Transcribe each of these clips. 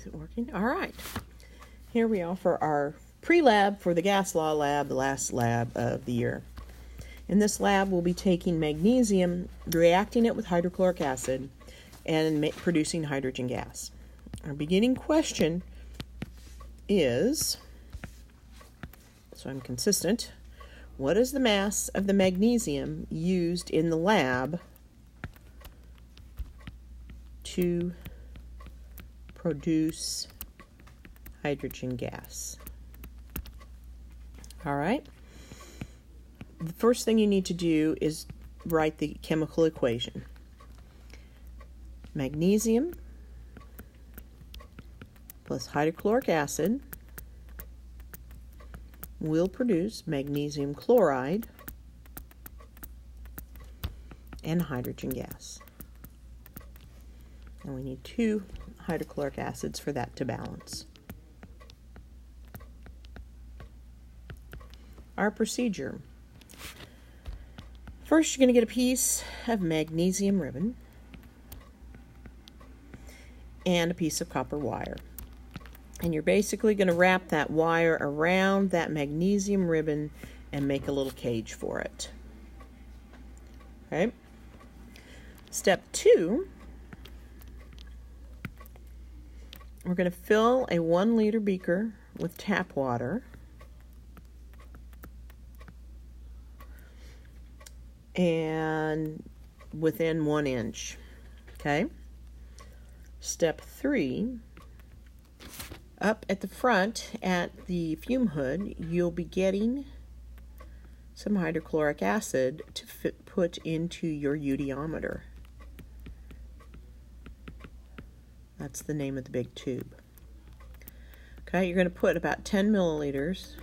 Is it working? All right. Here we are for our pre-lab for the gas law lab, the last lab of the year. In this lab, we'll be taking magnesium, reacting it with hydrochloric acid, and producing hydrogen gas. Our beginning question is, so I'm consistent, what is the mass of the magnesium used in the lab to produce hydrogen gas? All right. The first thing you need to do is write the chemical equation. Magnesium plus hydrochloric acid will produce magnesium chloride and hydrogen gas. And we need 2 hydrochloric acids for that to balance. Our procedure. First, you're going to get a piece of magnesium ribbon and a piece of copper wire. And you're basically going to wrap that wire around that magnesium ribbon and make a little cage for it. Okay. Step 2, we're going to fill a 1-liter beaker with tap water. And within 1 inch. Okay. Step 3, up at the front at the fume hood, you'll be getting some hydrochloric acid to put into your eudiometer. That's the name of the big tube. Okay, you're going to put about 10 milliliters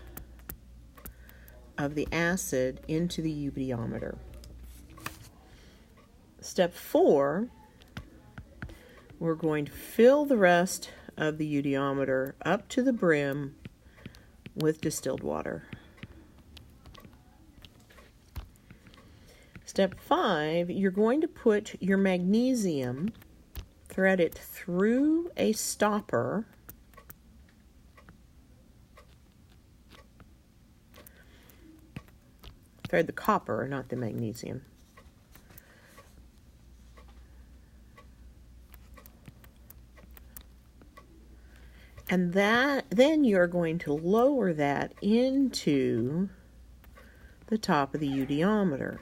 of the acid into the eudiometer. Step 4, we're going to fill the rest of the eudiometer up to the brim with distilled water. Step 5, you're going to put your magnesium, thread it through a stopper thread the copper, not the magnesium. And then you're going to lower that into the top of the eudiometer.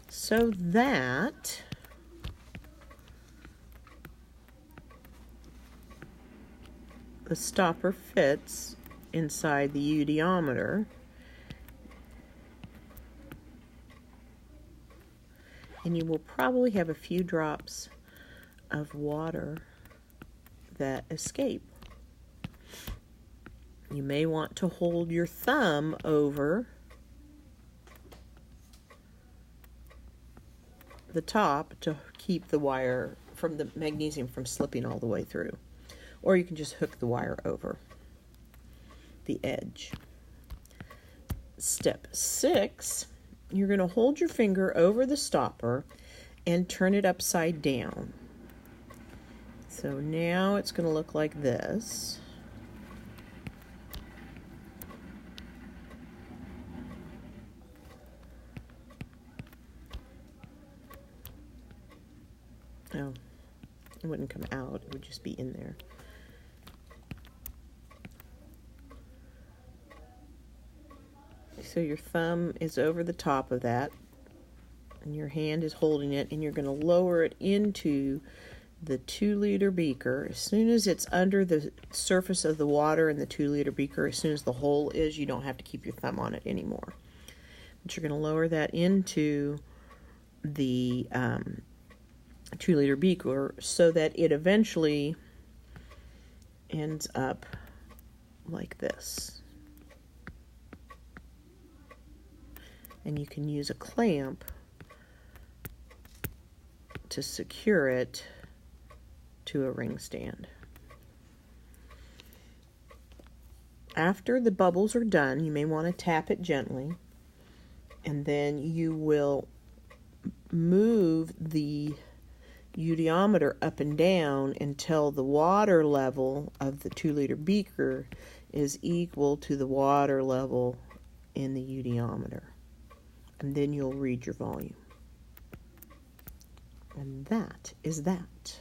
So that the stopper fits inside the eudiometer. And you will probably have a few drops of water that escape. You may want to hold your thumb over the top to keep the wire from the magnesium from slipping all the way through. Or you can just hook the wire over the edge. Step 6, you're going to hold your finger over the stopper and turn it upside down. So now it's going to look like this. Oh, it wouldn't come out, it would just be in there. So your thumb is over the top of that, and your hand is holding it, and you're going to lower it into the 2-liter beaker. As soon as it's under the surface of the water in the 2-liter beaker, as soon as the hole is, you don't have to keep your thumb on it anymore. But you're going to lower that into the 2-liter beaker so that it eventually ends up like this. And you can use a clamp to secure it to a ring stand. After the bubbles are done, you may want to tap it gently, and then you will move the eudiometer up and down until the water level of the 2-liter beaker is equal to the water level in the eudiometer. And then you'll read your volume. And that is that.